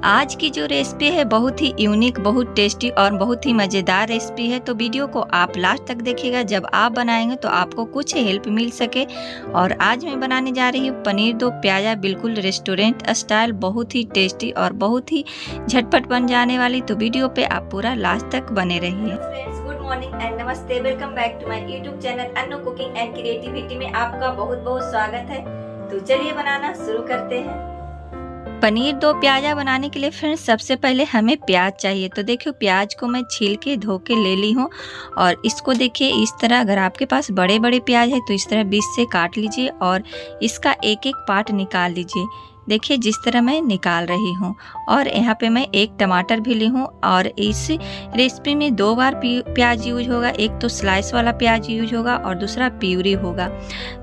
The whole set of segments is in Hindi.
आज की जो रेसिपी है बहुत ही यूनिक, बहुत टेस्टी और बहुत ही मज़ेदार रेसिपी है। तो वीडियो को आप लास्ट तक देखिएगा। जब आप बनाएंगे तो आपको कुछ हेल्प मिल सके। और आज मैं बनाने जा रही हूँ पनीर दो प्याज़ा, बिल्कुल रेस्टोरेंट स्टाइल, बहुत ही टेस्टी और बहुत ही झटपट बन जाने वाली। तो वीडियो पे आप पूरा लास्ट तक बने रहिए। Friends, good morning and namaste. Welcome back to my YouTube channel Annu cooking and creativity में आपका बहुत बहुत स्वागत है। तो चलिए बनाना शुरू करते हैं। पनीर दो प्याज़ा बनाने के लिए फ्रेंड्स सबसे पहले हमें प्याज चाहिए। तो देखियो प्याज को मैं छील के धो के ले ली हूँ और इसको देखिए इस तरह, अगर आपके पास बड़े बड़े प्याज है तो इस तरह बीच से काट लीजिए और इसका एक एक पार्ट निकाल लीजिए। देखिए जिस तरह मैं निकाल रही हूँ। और यहाँ पे मैं एक टमाटर भी ली हूँ और इस रेसिपी में दो बार प्याज यूज होगा। एक तो स्लाइस वाला प्याज यूज होगा और दूसरा प्यूरी होगा।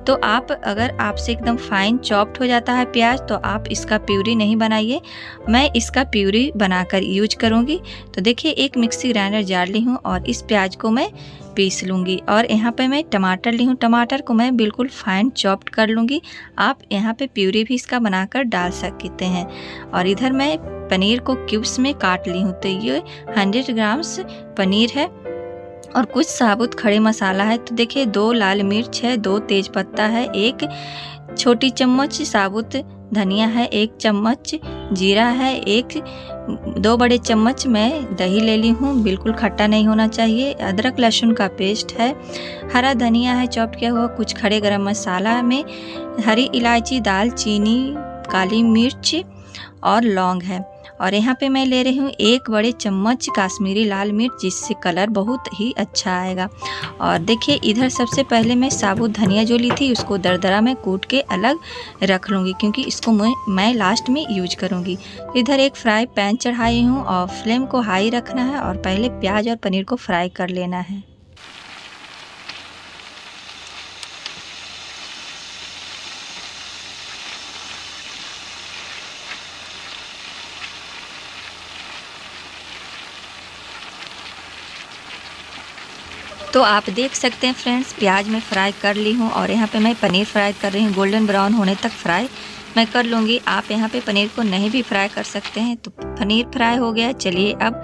तो आप अगर आपसे एकदम फाइन चॉप्ड हो जाता है प्याज तो आप इसका प्यूरी नहीं बनाइए, मैं इसका प्यूरी बनाकर यूज करूँगी। तो देखिए एक मिक्सी ग्राइंडर जार ली हूँ और इस प्याज को मैं पीस लूँगी। और यहाँ पे मैं टमाटर ली हूँ, टमाटर को मैं बिल्कुल फाइन चॉप्ड कर लूँगी। आप यहाँ पे प्यूरी भी इसका बनाकर डाल सकते हैं। और इधर मैं पनीर को क्यूब्स में काट ली हूँ। तो ये 100 ग्राम्स पनीर है और कुछ साबुत खड़े मसाला है। तो देखिए 2 लाल मिर्च है, 2 तेज पत्ता है, 1 छोटी चम्मच साबुत धनिया है, 1 चम्मच जीरा है, 2 बड़े चम्मच मैं दही ले ली हूँ, बिल्कुल खट्टा नहीं होना चाहिए। अदरक लहसुन का पेस्ट है, हरा धनिया है चॉप किया हुआ, कुछ खड़े गरम मसाला में हरी इलायची, दालचीनी, काली मिर्च और लौंग है। और यहाँ पे मैं ले रही हूँ 1 बड़े चम्मच काश्मीरी लाल मिर्च, जिससे कलर बहुत ही अच्छा आएगा। और देखिए इधर सबसे पहले मैं साबुत धनिया जो ली थी उसको दरदरा में कूट के अलग रख लूँगी, क्योंकि इसको मैं लास्ट में यूज करूँगी। इधर एक फ्राई पैन चढ़ाई हूँ और फ्लेम को हाई रखना है और पहले प्याज और पनीर को फ्राई कर लेना है। तो आप देख सकते हैं फ्रेंड्स, प्याज मैं फ्राई कर ली हूँ और यहाँ पे मैं पनीर फ्राई कर रही हूँ। गोल्डन ब्राउन होने तक फ्राई मैं कर लूँगी। आप यहाँ पे पनीर को नहीं भी फ्राई कर सकते हैं। तो पनीर फ्राई हो गया। चलिए अब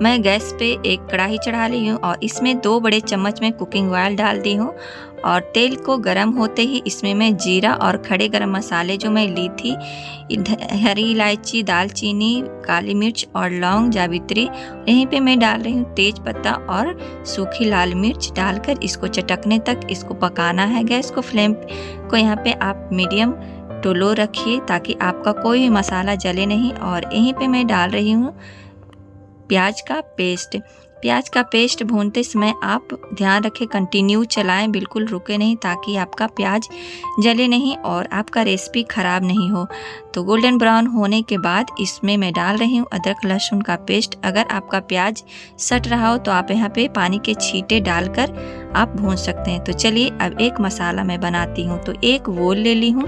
मैं गैस पे एक कढ़ाई चढ़ा ली हूँ और इसमें 2 बड़े चम्मच में कुकिंग ऑयल डाल दी हूँ। और तेल को गरम होते ही इसमें मैं जीरा और खड़े गरम मसाले जो मैं ली थी, हरी इलायची, दालचीनी, काली मिर्च और लौंग, जावित्री, यहीं पे मैं डाल रही हूँ तेज पत्ता और सूखी लाल मिर्च डालकर इसको चटकने तक इसको पकाना है। गैस को फ्लेम को यहाँ पे आप मीडियम टू लो रखिए ताकि आपका कोई भी मसाला जले नहीं। और यहीं पे मैं डाल रही हूँ प्याज का पेस्ट। प्याज का पेस्ट भूनते समय आप ध्यान रखें, कंटिन्यू चलाएं, बिल्कुल रुके नहीं, ताकि आपका प्याज जले नहीं और आपका रेसिपी ख़राब नहीं हो। तो गोल्डन ब्राउन होने के बाद इसमें मैं डाल रही हूँ अदरक लहसुन का पेस्ट। अगर आपका प्याज सट रहा हो तो आप यहाँ पे पानी के छींटे डालकर आप भून सकते हैं। तो चलिए अब एक मसाला मैं बनाती हूँ। तो एक बोल ले ली हूँ,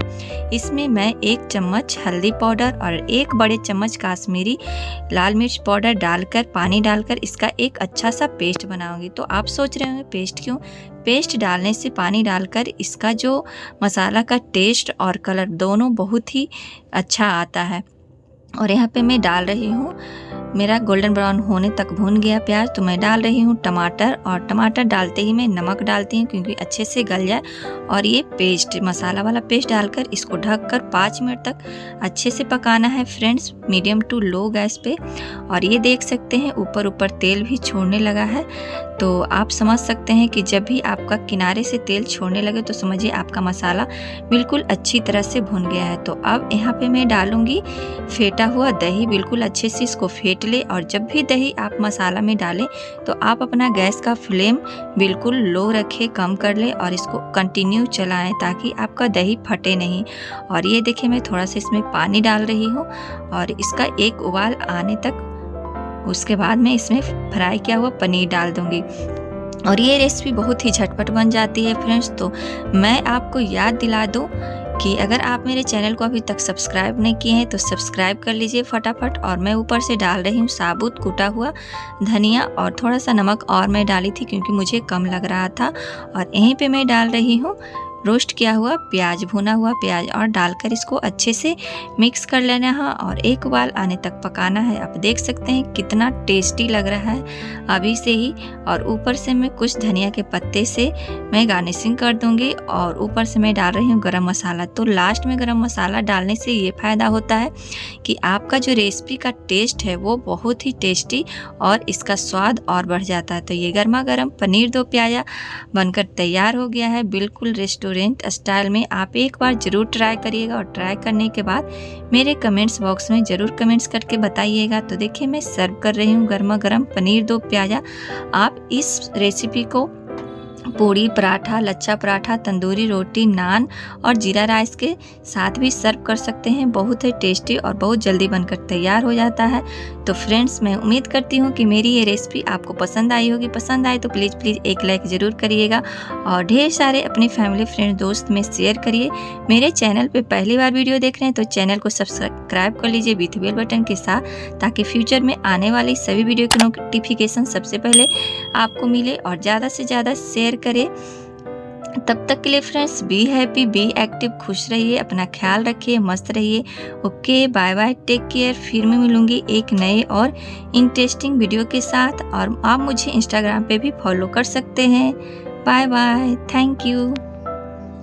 इसमें मैं 1 चम्मच हल्दी पाउडर और 1 बड़े चम्मच काश्मीरी लाल मिर्च पाउडर डालकर पानी डालकर इसका एक अच्छा सा पेस्ट बनाऊंगी। तो आप सोच रहे होंगे पेस्ट क्यों? पेस्ट डालने से, पानी डालकर इसका जो मसाला का टेस्ट और कलर दोनों बहुत ही अच्छा आता है। और यहाँ पे मैं डाल रही हूँ, मेरा गोल्डन ब्राउन होने तक भून गया प्याज, तो मैं डाल रही हूँ टमाटर। और टमाटर डालते ही मैं नमक डालती हूँ क्योंकि अच्छे से गल जाए। और ये पेस्ट, मसाला वाला पेस्ट डालकर इसको ढककर 5 मिनट तक अच्छे से पकाना है friends, medium to low gas पे। और ये देख सकते हैं ऊपर ऊपर तेल भी छोड़ने लगा है। तो आप समझ सकते हैं कि जब भी आपका किनारे से तेल छोड़ने लगे तो समझिए आपका मसाला बिल्कुल अच्छी तरह से भुन गया है। तो अब यहाँ पे मैं डालूँगी फेटा हुआ दही, बिल्कुल अच्छे से इसको फेंट ले। और जब भी दही आप मसाला में डालें तो आप अपना गैस का फ्लेम बिल्कुल लो रखें, कम कर लें और इसको कंटिन्यू चलाएं ताकि आपका दही फटे नहीं। और ये देखिए मैं थोड़ा सा इसमें पानी डाल रही हूँ और इसका एक उबाल आने तक, उसके बाद मैं इसमें फ्राई किया हुआ पनीर डाल दूँगी। और ये रेसिपी बहुत ही झटपट बन जाती है फ्रेंड्स। तो मैं आपको याद दिला दूँ कि अगर आप मेरे चैनल को अभी तक सब्सक्राइब नहीं किए हैं तो सब्सक्राइब कर लीजिए फटाफट। और मैं ऊपर से डाल रही हूँ साबुत कूटा हुआ धनिया और थोड़ा सा नमक और मैं डाली थी क्योंकि मुझे कम लग रहा था। और यहीं पे मैं डाल रही हूँ रोस्ट किया हुआ प्याज, भुना हुआ प्याज और डालकर इसको अच्छे से मिक्स कर लेना है और एक उबाल आने तक पकाना है। आप देख सकते हैं कितना टेस्टी लग रहा है अभी से ही। और ऊपर से मैं कुछ धनिया के पत्ते से मैं गार्निशिंग कर दूंगी और ऊपर से मैं डाल रही हूँ गरम मसाला। तो लास्ट में गरम मसाला डालने से ये फ़ायदा होता है कि आपका जो रेसिपी का टेस्ट है वो बहुत ही टेस्टी और इसका स्वाद और बढ़ जाता है। तो ये गर्मा गर्म पनीर दो प्याज़ा बनकर तैयार हो गया है, बिल्कुल रेस्टोरेंट स्टाइल में। आप एक बार ज़रूर ट्राई करिएगा और ट्राई करने के बाद मेरे कमेंट्स बॉक्स में ज़रूर कमेंट्स करके बताइएगा। तो देखिए मैं सर्व कर रही हूँ गर्मा गर्म पनीर दो प्याज़ा। आप इस रेसिपी को पूड़ी, पराठा, लच्छा पराठा, तंदूरी रोटी, नान और जीरा राइस के साथ भी सर्व कर सकते हैं। बहुत ही टेस्टी और बहुत जल्दी बनकर तैयार हो जाता है। तो फ्रेंड्स, मैं उम्मीद करती हूँ कि मेरी ये रेसिपी आपको पसंद आई होगी। पसंद आए तो प्लीज़ एक लाइक ज़रूर करिएगा और ढेर सारे अपने फैमिली फ्रेंड दोस्त में शेयर करिए। मेरे चैनल पे पहली बार वीडियो देख रहे हैं तो चैनल को सब्सक्राइब कर लीजिए विथ बेल बटन के साथ, ताकि फ्यूचर में आने वाली सभी वीडियो की नोटिफिकेशन सबसे पहले आपको मिले और ज़्यादा से ज़्यादा शेयर करें। तब तक के लिए friends, be happy, be active, खुश रहिए, अपना ख्याल रखिए, मस्त रहिए। Okay, bye bye, take care. फिर मैं मिलूंगी एक नए और इंटरेस्टिंग वीडियो के साथ। और आप मुझे इंस्टाग्राम पे भी फॉलो कर सकते हैं। Bye bye, thank you.